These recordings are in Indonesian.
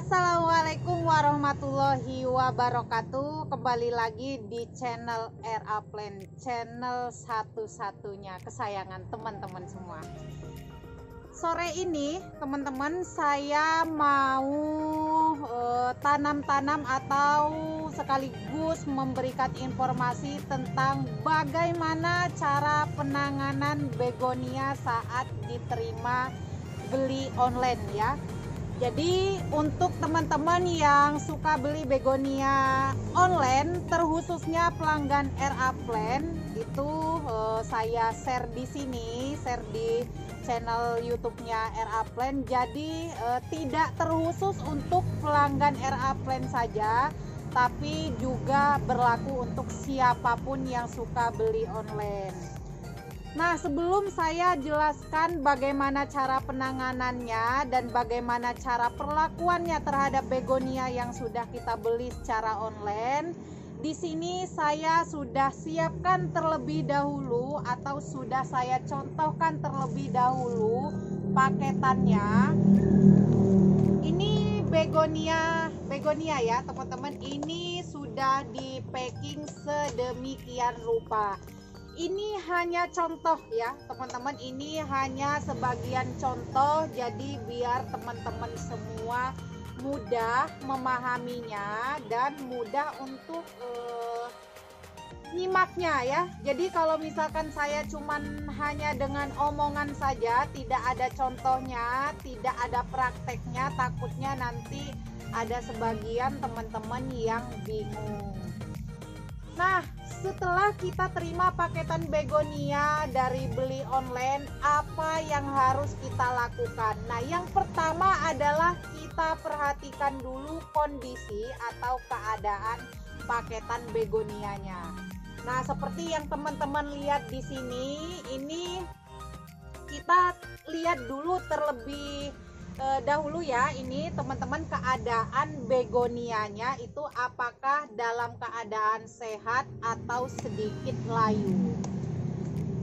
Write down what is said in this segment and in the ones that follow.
Assalamualaikum warahmatullahi wabarakatuh. Kembali lagi di channel RA Plan, channel satu-satunya kesayangan teman-teman semua. Sore ini teman-teman, saya mau tanam-tanam atau sekaligus memberikan informasi tentang bagaimana cara penanganan begonia saat diterima beli online ya. Jadi untuk teman-teman yang suka beli begonia online, terkhususnya pelanggan RA Plan, itu saya share di sini, share di channel YouTube-nya RA Plan. Jadi tidak terkhusus untuk pelanggan RA Plan saja, tapi juga berlaku untuk siapapun yang suka beli online. Nah, sebelum saya jelaskan bagaimana cara penanganannya dan bagaimana cara perlakuannya terhadap begonia yang sudah kita beli secara online, di sini saya sudah siapkan terlebih dahulu atau sudah saya contohkan terlebih dahulu paketannya. Ini begonia ya, teman-teman. Ini sudah di packing sedemikian rupa. Ini hanya contoh ya teman-teman, ini hanya sebagian contoh, jadi biar teman-teman semua mudah memahaminya dan mudah untuk nyimaknya ya. Jadi kalau misalkan saya cuman hanya dengan omongan saja, tidak ada contohnya, tidak ada prakteknya, takutnya nanti ada sebagian teman-teman yang bingung. Nah, setelah kita terima paketan begonia dari beli online, apa yang harus kita lakukan? Nah, yang pertama adalah kita perhatikan dulu kondisi atau keadaan paketan begonianya. Nah, seperti yang teman-teman lihat di sini, ini kita lihat dulu terlebih dahulu ya, ini teman-teman keadaan begonianya itu apakah dalam keadaan sehat atau sedikit layu.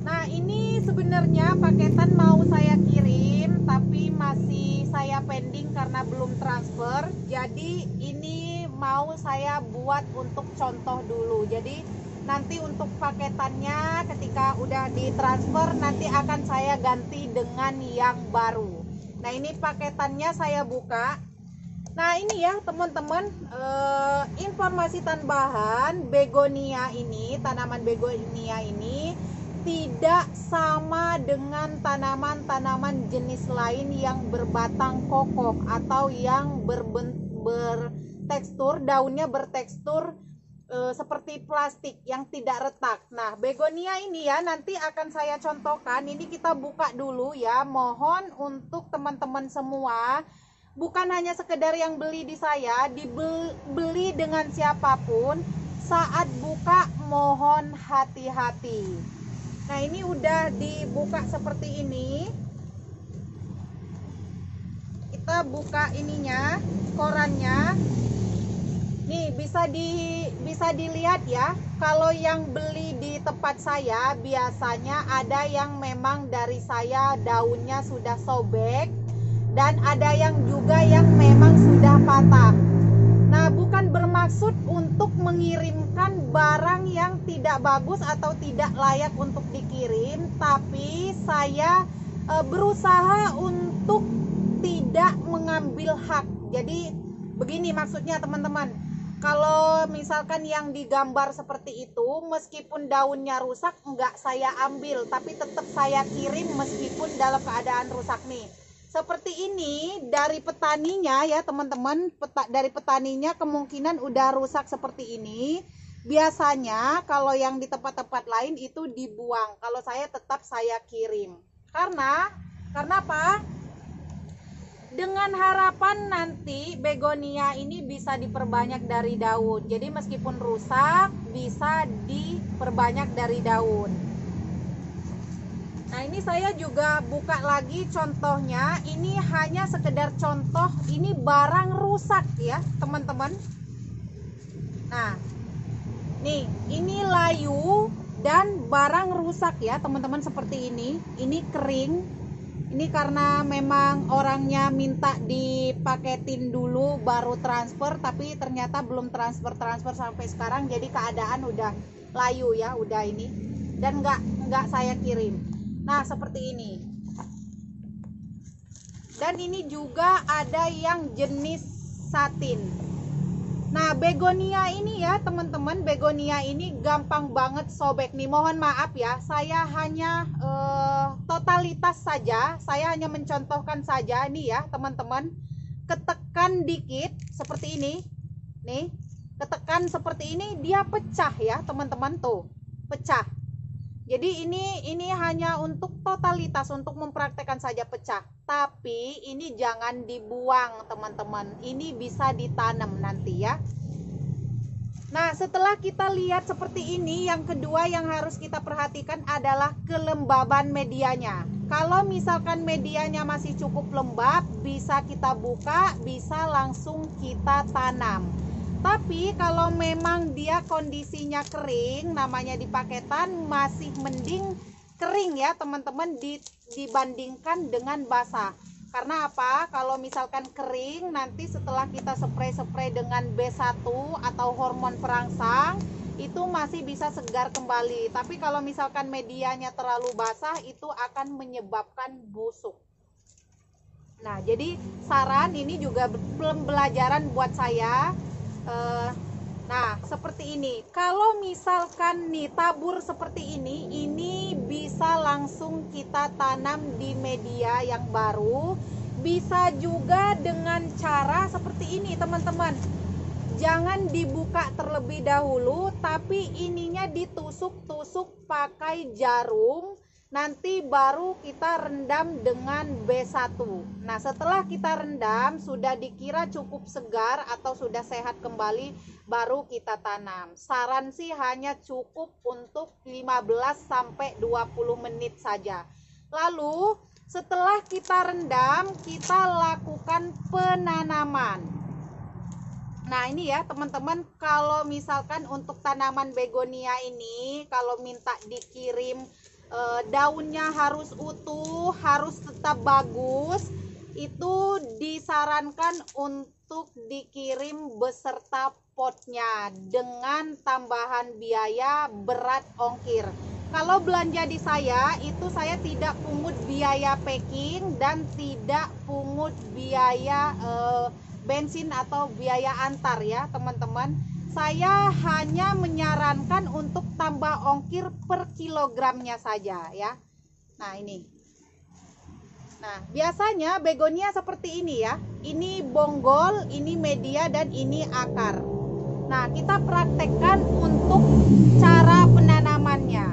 Nah, ini sebenarnya paketan mau saya kirim tapi masih saya pending karena belum transfer. Jadi ini mau saya buat untuk contoh dulu. Jadi nanti untuk paketannya ketika udah ditransfer nanti akan saya ganti dengan yang baru. Nah, ini paketannya saya buka. Nah, ini ya teman-teman, informasi tambahan, begonia ini, tanaman begonia ini tidak sama dengan tanaman-tanaman jenis lain yang berbatang kokoh atau yang bertekstur, daunnya bertekstur seperti plastik yang tidak retak. Nah, begonia ini ya nanti akan saya contohkan. Ini kita buka dulu ya. Mohon untuk teman-teman semua, bukan hanya sekedar yang beli di saya, dibeli dengan siapapun. Saat buka mohon hati-hati. Nah, ini udah dibuka seperti ini. Kita buka ininya, korannya. Nih bisa dilihat ya, kalau yang beli di tempat saya biasanya ada yang memang dari saya daunnya sudah sobek dan ada yang juga yang memang sudah patah. Nah, bukan bermaksud untuk mengirimkan barang yang tidak bagus atau tidak layak untuk dikirim, tapi saya berusaha untuk tidak mengambil hak. Jadi begini maksudnya teman-teman, kalau misalkan yang digambar seperti itu, meskipun daunnya rusak, enggak saya ambil, tapi tetap saya kirim meskipun dalam keadaan rusak nih. Seperti ini dari petaninya ya teman-teman, dari petaninya kemungkinan udah rusak seperti ini. Biasanya kalau yang di tempat-tempat lain itu dibuang, kalau saya tetap saya kirim. Karena apa? Dengan harapan nanti begonia ini bisa diperbanyak dari daun. Jadi meskipun rusak bisa diperbanyak dari daun. Nah, ini saya juga buka lagi contohnya. Ini hanya sekedar contoh, ini barang rusak ya teman-teman. Nah, nih ini layu dan barang rusak ya teman-teman, seperti ini. Ini kering. Ini karena memang orangnya minta di dipaketin dulu baru transfer, tapi ternyata belum transfer sampai sekarang, jadi keadaan udah layu ya, udah ini, dan nggak saya kirim. Nah seperti ini. Dan ini juga ada yang jenis satin. Nah begonia ini ya teman-teman, begonia ini gampang banget sobek nih. Mohon maaf ya, saya hanya totalitas saja, saya hanya mencontohkan saja nih ya teman-teman. Ketekan dikit seperti ini, nih, ketekan seperti ini dia pecah ya teman-teman, tuh pecah. Jadi ini hanya untuk totalitas, untuk mempraktekkan saja pecah. Tapi ini jangan dibuang teman-teman. Ini bisa ditanam nanti ya. Nah setelah kita lihat seperti ini, yang kedua yang harus kita perhatikan adalah kelembaban medianya. Kalau misalkan medianya masih cukup lembab, bisa kita buka, bisa langsung kita tanam. Tapi kalau memang dia kondisinya kering, namanya di paketan, masih mending kering ya teman-teman dibandingkan dengan basah. Karena apa? Kalau misalkan kering, nanti setelah kita spray dengan B1 atau hormon perangsang, itu masih bisa segar kembali. Tapi kalau misalkan medianya terlalu basah, itu akan menyebabkan busuk. Nah jadi saran ini juga pembelajaran buat saya. Nah seperti ini, kalau misalkan nih tabur seperti ini bisa langsung kita tanam di media yang baru. Bisa juga dengan cara seperti ini teman-teman, jangan dibuka terlebih dahulu, tapi ininya ditusuk-tusuk pakai jarum. Nanti baru kita rendam dengan B1. Nah setelah kita rendam, sudah dikira cukup segar atau sudah sehat kembali, baru kita tanam. Saran sih hanya cukup untuk 15-20 menit saja. Lalu setelah kita rendam, kita lakukan penanaman. Nah ini ya teman-teman, kalau misalkan untuk tanaman begonia ini, kalau minta dikirim daunnya harus utuh, harus tetap bagus, itu disarankan untuk dikirim beserta potnya dengan tambahan biaya berat ongkir. Kalau belanja di saya, itu saya tidak pungut biaya packing dan tidak pungut biaya bensin atau biaya antar ya teman-teman. Saya hanya menyarankan untuk tambah ongkir per kilogramnya saja ya. Nah ini. Nah biasanya begonia seperti ini ya. Ini bonggol, ini media, dan ini akar. Nah kita praktekkan untuk cara penanamannya.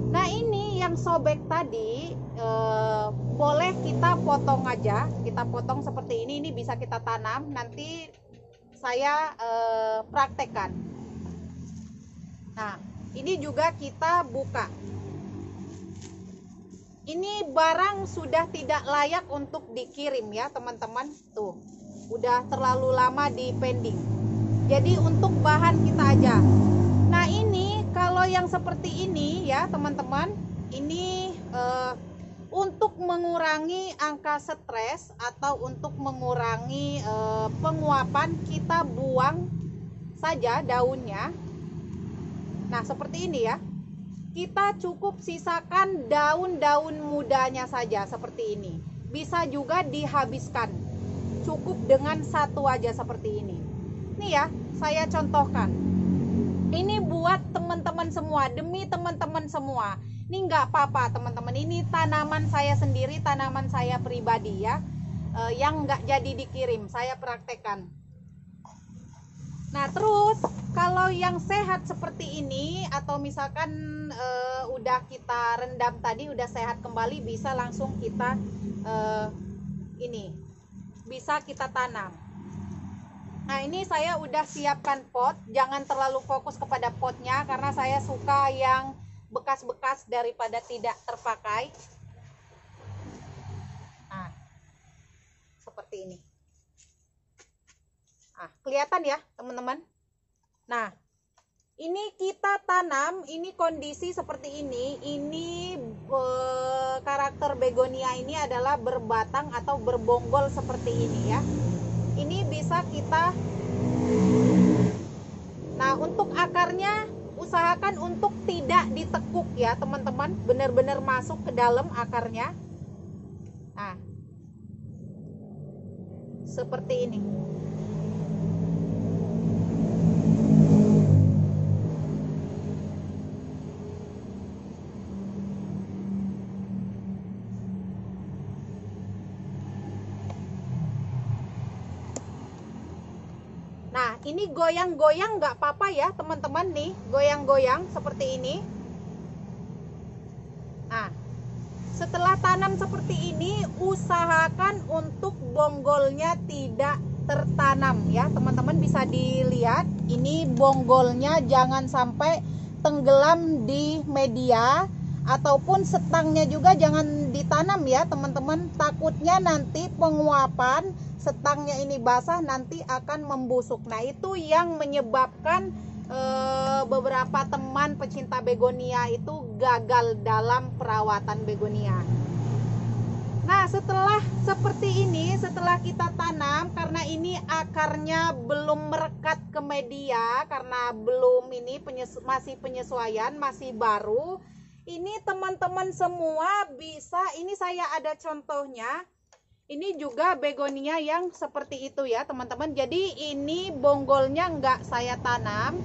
Nah ini yang sobek tadi boleh kita potong aja. Kita potong seperti ini bisa kita tanam. Nanti saya praktekkan. Nah ini juga kita buka. Ini barang sudah tidak layak untuk dikirim ya teman-teman. Tuh udah terlalu lama di pending, jadi untuk bahan kita aja. Nah ini kalau yang seperti ini ya teman-teman, ini untuk mengurangi angka stres atau untuk mengurangi penguapan, kita buang saja daunnya. Nah seperti ini ya, kita cukup sisakan daun-daun mudanya saja seperti ini. Bisa juga dihabiskan, cukup dengan satu aja seperti ini. Nih ya, saya contohkan. Ini buat teman-teman semua, demi teman-teman semua. Ini nggak apa-apa teman-teman, ini tanaman saya sendiri, tanaman saya pribadi ya, yang nggak jadi dikirim, saya praktekkan. Nah terus kalau yang sehat seperti ini, atau misalkan udah kita rendam tadi, udah sehat kembali, bisa langsung kita ini bisa kita tanam. Nah ini saya udah siapkan pot, jangan terlalu fokus kepada potnya karena saya suka yang bekas-bekas daripada tidak terpakai. Nah seperti ini. Nah kelihatan ya teman-teman. Nah ini kita tanam, ini kondisi seperti ini karakter begonia ini adalah berbatang atau berbonggol seperti ini ya. Ini bisa kita, nah untuk akarnya usahakan untuk tidak ditekuk ya teman-teman, benar-benar masuk ke dalam akarnya. Nah seperti ini. Nah ini goyang-goyang nggak apa-apa ya teman-teman, nih goyang-goyang seperti ini. Nah setelah tanam seperti ini usahakan untuk bonggolnya tidak tertanam ya teman-teman. Bisa dilihat ini bonggolnya jangan sampai tenggelam di media, ataupun setangnya juga jangan ditanam ya teman-teman. Takutnya nanti penguapan setangnya ini basah nanti akan membusuk. Nah itu yang menyebabkan beberapa teman pecinta begonia itu gagal dalam perawatan begonia. Nah setelah seperti ini, setelah kita tanam, karena ini akarnya belum merekat ke media, karena belum ini masih penyesuaian, masih baru. Ini teman-teman semua bisa, ini saya ada contohnya. Ini juga begonia yang seperti itu ya teman-teman. Jadi ini bonggolnya nggak saya tanam.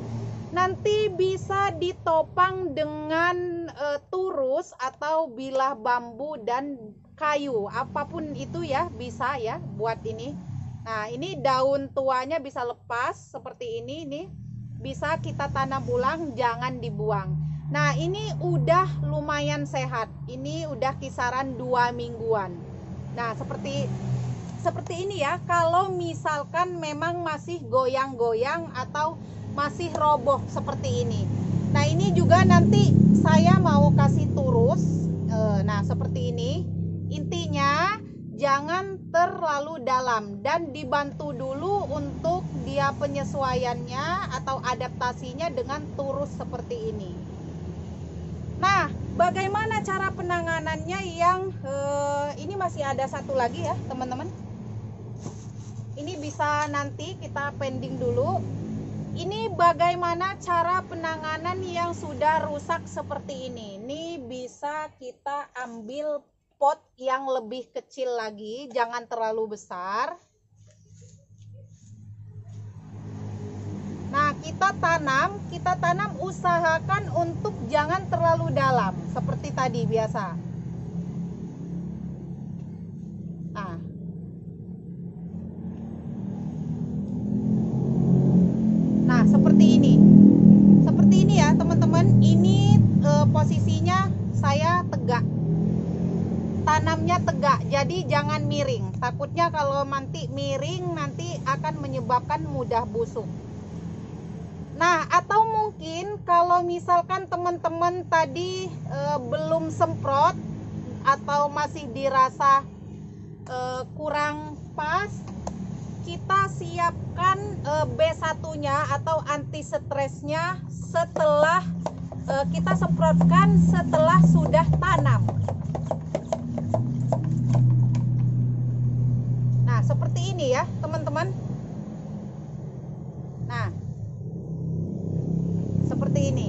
Nanti bisa ditopang dengan turus atau bilah bambu dan kayu. Apapun itu ya bisa ya buat ini. Nah ini daun tuanya bisa lepas seperti ini. Nih bisa kita tanam ulang, jangan dibuang. Nah ini udah lumayan sehat. Ini udah kisaran 2 mingguan. Nah seperti ini ya. Kalau misalkan memang masih goyang-goyang atau masih roboh seperti ini. Nah ini juga nanti saya mau kasih turus. Nah seperti ini. Intinya jangan terlalu dalam dan dibantu dulu untuk dia penyesuaiannya atau adaptasinya dengan turus seperti ini. Nah bagaimana cara penanganannya yang ini masih ada satu lagi ya teman-teman. Ini bisa nanti kita pending dulu. Ini bagaimana cara penanganan yang sudah rusak seperti ini. Ini bisa kita ambil pot yang lebih kecil lagi, jangan terlalu besar. Nah kita tanam usahakan untuk jangan terlalu dalam seperti tadi biasa. Nah seperti ini ya teman-teman. Ini posisinya saya tegak, tanamnya tegak, jadi jangan miring. Takutnya kalau nanti miring nanti akan menyebabkan mudah busuk. Nah atau mungkin kalau misalkan teman-teman tadi belum semprot atau masih dirasa kurang pas, kita siapkan B1-nya atau anti stresnya setelah kita semprotkan setelah sudah tanam. Nah seperti ini ya teman-teman. Nah seperti ini.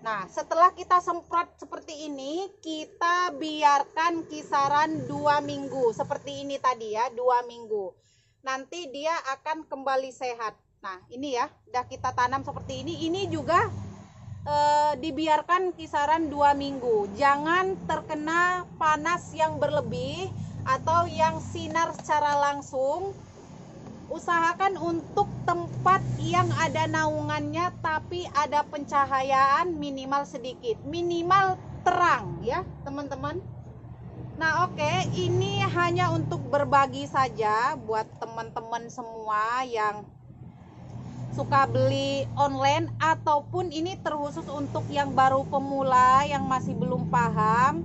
Nah setelah kita semprot seperti ini, kita biarkan kisaran 2 minggu seperti ini tadi ya, 2 minggu. Nanti dia akan kembali sehat. Nah ini ya, udah kita tanam seperti ini. Ini juga dibiarkan kisaran 2 minggu. Jangan terkena panas yang berlebih atau yang sinar secara langsung. Usahakan untuk tempat yang ada naungannya tapi ada pencahayaan minimal sedikit, minimal terang ya teman-teman. Nah oke, ini hanya untuk berbagi saja buat teman-teman semua yang suka beli online, ataupun ini terkhusus untuk yang baru pemula yang masih belum paham.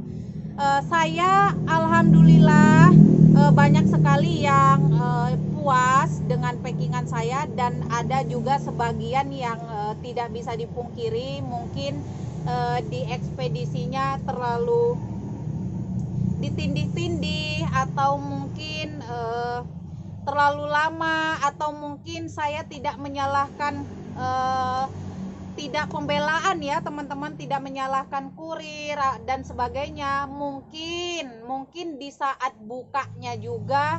Saya alhamdulillah banyak sekali yang puas dengan packingan saya, dan ada juga sebagian yang tidak bisa dipungkiri mungkin di ekspedisinya terlalu ditindih-tindih, atau mungkin terlalu lama, atau mungkin saya tidak menyalahkan, tidak pembelaan ya teman-teman, tidak menyalahkan kurir dan sebagainya. Mungkin di saat bukanya juga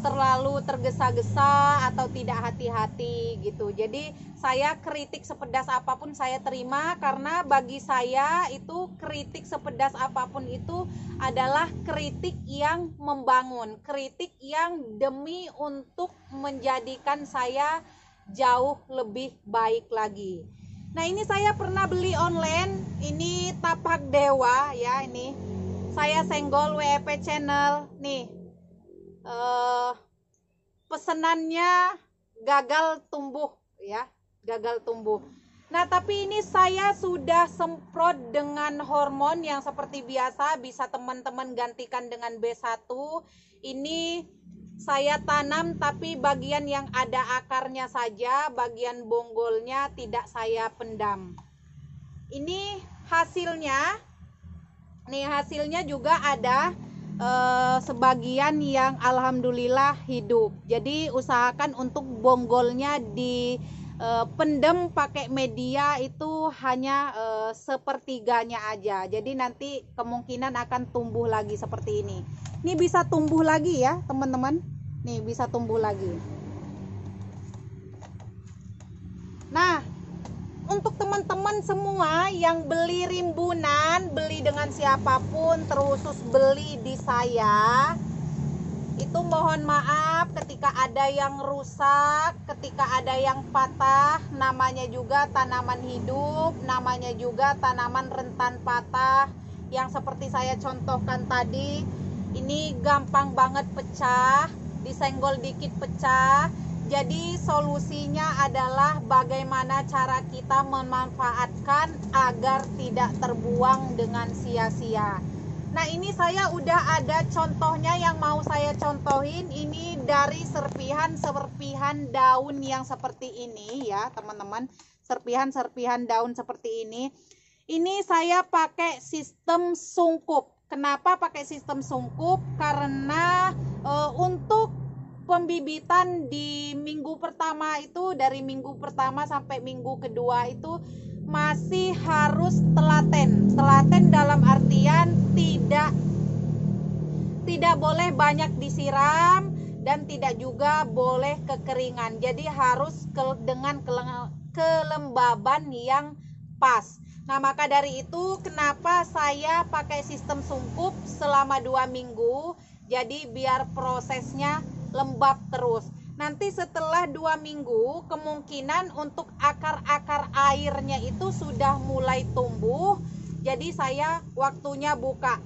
terlalu tergesa-gesa atau tidak hati-hati gitu. Jadi saya kritik sepedas apapun saya terima, karena bagi saya itu kritik sepedas apapun itu adalah kritik yang membangun, kritik yang demi untuk menjadikan saya jauh lebih baik lagi. Nah, ini saya pernah beli online, ini tapak dewa ya, ini saya senggol WEP channel nih. Pesenannya gagal tumbuh ya, gagal tumbuh. Nah, tapi ini saya sudah semprot dengan hormon yang seperti biasa, bisa teman-teman gantikan dengan B1. Ini saya tanam tapi bagian yang ada akarnya saja, bagian bonggolnya tidak saya pendam. Ini hasilnya. Nih, hasilnya juga ada sebagian yang alhamdulillah hidup. Jadi usahakan untuk bonggolnya di pendem pakai media itu hanya sepertiganya aja. Jadi nanti kemungkinan akan tumbuh lagi seperti ini. Ini bisa tumbuh lagi ya teman-teman. Nih bisa tumbuh lagi. Nah, untuk teman-teman semua yang beli rimbunan, beli dengan siapapun, terusus beli di saya, itu mohon maaf ketika ada yang rusak, ketika ada yang patah. Namanya juga tanaman hidup, namanya juga tanaman rentan patah, yang seperti saya contohkan tadi. Ini gampang banget pecah, disenggol dikit pecah. Jadi solusinya adalah bagaimana cara kita memanfaatkan agar tidak terbuang dengan sia-sia. Nah, ini saya udah ada contohnya yang mau saya contohin. Ini dari serpihan daun yang seperti ini ya teman-teman. Serpihan daun seperti ini. Ini saya pakai sistem sungkup. Kenapa pakai sistem sungkup? Karena untuk pembibitan di minggu pertama itu, dari minggu pertama sampai minggu kedua itu masih harus telaten dalam artian tidak boleh banyak disiram dan tidak juga boleh kekeringan. Jadi harus dengan kelembaban yang pas. Nah, maka dari itu kenapa saya pakai sistem sungkup selama 2 minggu. Jadi biar prosesnya lembab terus. Nanti setelah 2 minggu kemungkinan untuk akar-akar airnya itu sudah mulai tumbuh. Jadi saya waktunya buka.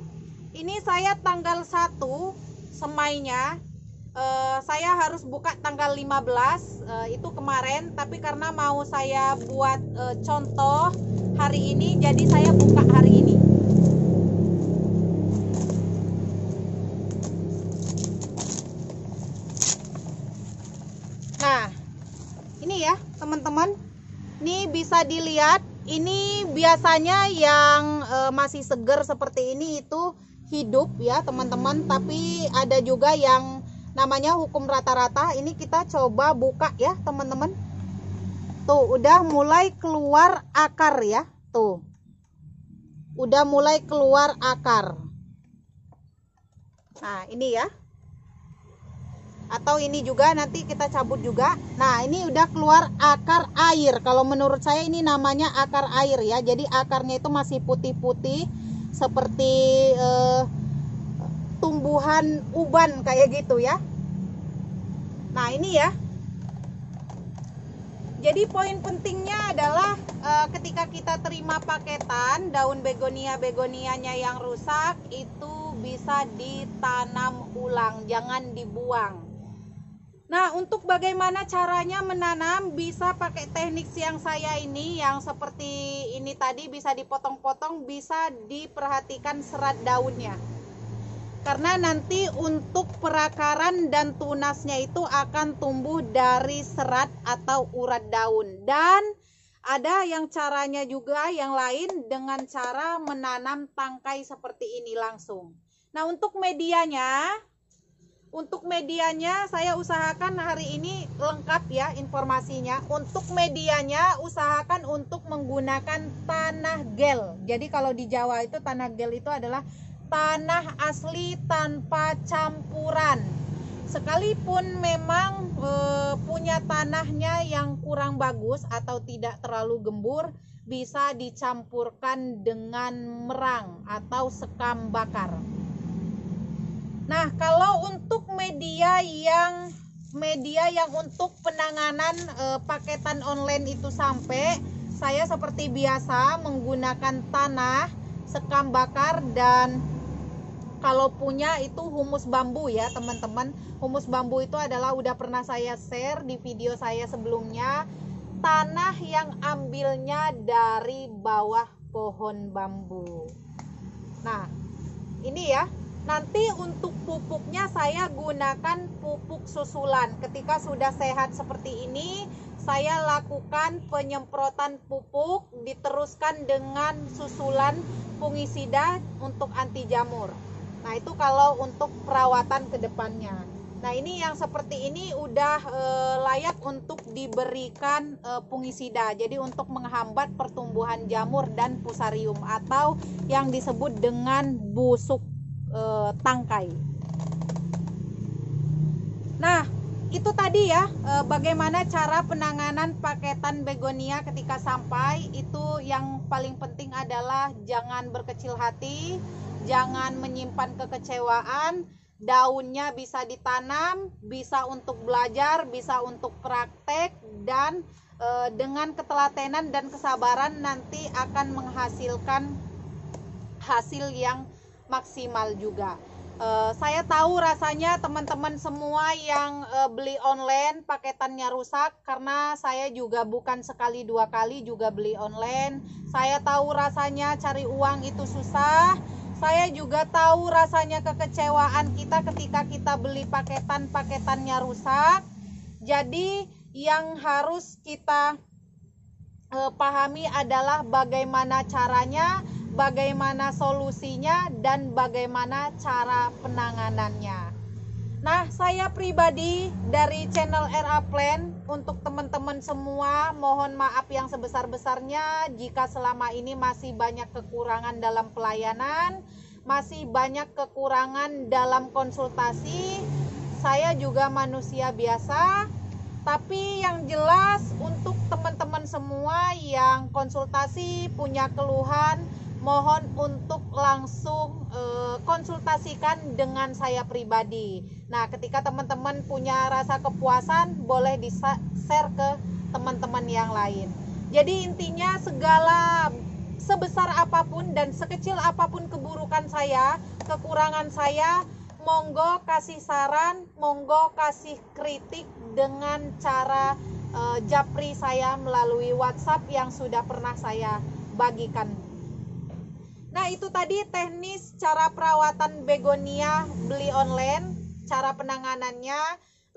Ini saya tanggal 1 semainya, saya harus buka tanggal 15 itu kemarin, tapi karena mau saya buat contoh hari ini, jadi saya buka hari ini. Nah, ini ya teman-teman, ini bisa dilihat, ini biasanya yang masih segar seperti ini itu hidup ya teman-teman, tapi ada juga yang namanya hukum rata-rata. Ini kita coba buka ya teman-teman. Tuh udah mulai keluar akar ya, tuh udah mulai keluar akar. Nah ini ya, atau ini juga nanti kita cabut juga. Nah ini udah keluar akar air. Kalau menurut saya ini namanya akar air ya. Jadi akarnya itu masih putih-putih seperti tumbuhan uban kayak gitu ya. Nah ini ya. Jadi poin pentingnya adalah ketika kita terima paketan daun begonianya yang rusak itu bisa ditanam ulang, jangan dibuang. Nah, untuk bagaimana caranya menanam, bisa pakai teknik yang saya ini, yang seperti ini tadi, bisa dipotong-potong, bisa diperhatikan serat daunnya. karena nanti untuk perakaran dan tunasnya itu akan tumbuh dari serat atau urat daun. Dan ada yang caranya juga yang lain dengan cara menanam tangkai seperti ini langsung. Nah, untuk medianya saya usahakan hari ini lengkap ya informasinya. Untuk medianya usahakan untuk menggunakan tanah gel. Jadi kalau di Jawa itu tanah gel itu adalah tanah asli tanpa campuran. Sekalipun memang punya tanahnya yang kurang bagus atau tidak terlalu gembur, bisa dicampurkan dengan merang atau sekam bakar. Nah, kalau untuk media yang untuk penanganan paketan online itu sampai, saya seperti biasa menggunakan tanah, sekam bakar, dan kalau punya itu humus bambu ya teman-teman. Humus bambu itu adalah udah pernah saya share di video saya sebelumnya. Tanah yang ambilnya dari bawah pohon bambu. Nah, ini ya. Nanti untuk pupuknya saya gunakan pupuk susulan. Ketika sudah sehat seperti ini, saya lakukan penyemprotan pupuk diteruskan dengan susulan fungisida untuk anti jamur. Nah, itu kalau untuk perawatan ke depannya. Nah, ini yang seperti ini udah layak untuk diberikan fungisida. Jadi untuk menghambat pertumbuhan jamur dan fusarium atau yang disebut dengan busuk tangkai. Nah, itu tadi ya bagaimana cara penanganan paketan begonia ketika sampai. Itu yang paling penting adalah jangan berkecil hati, jangan menyimpan kekecewaan. Daunnya bisa ditanam, bisa untuk belajar, bisa untuk praktek, dan dengan ketelatenan dan kesabaran nanti akan menghasilkan hasil yang maksimal juga. Saya tahu rasanya teman-teman semua yang beli online paketannya rusak, karena saya juga bukan sekali dua kali juga beli online. Saya tahu rasanya cari uang itu susah. Saya juga tahu rasanya kekecewaan kita ketika kita beli paketannya rusak. Jadi yang harus kita pahami adalah bagaimana caranya, bagaimana solusinya, dan bagaimana cara penanganannya. Nah, saya pribadi dari channel RA Plan, untuk teman-teman semua mohon maaf yang sebesar-besarnya jika selama ini masih banyak kekurangan dalam pelayanan, masih banyak kekurangan dalam konsultasi. Saya juga manusia biasa, tapi yang jelas untuk teman-teman semua yang konsultasi punya keluhan, mohon untuk langsung konsultasikan dengan saya pribadi. Nah, ketika teman-teman punya rasa kepuasan, boleh di-share ke teman-teman yang lain. Jadi intinya segala sebesar apapun dan sekecil apapun keburukan saya, kekurangan saya, monggo kasih saran, monggo kasih kritik dengan cara japri saya melalui WhatsApp yang sudah pernah saya bagikan. Nah, itu tadi teknis cara perawatan begonia beli online, cara penanganannya.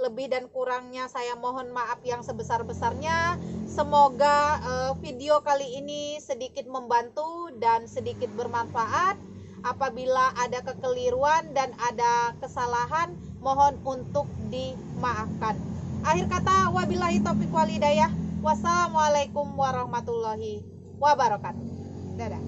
Lebih dan kurangnya saya mohon maaf yang sebesar-besarnya. Semoga video kali ini sedikit membantu dan sedikit bermanfaat. Apabila ada kekeliruan dan ada kesalahan, mohon untuk dimaafkan. Akhir kata, wabillahi taufiq wal hidayah. Wassalamualaikum warahmatullahi wabarakatuh. Dadah.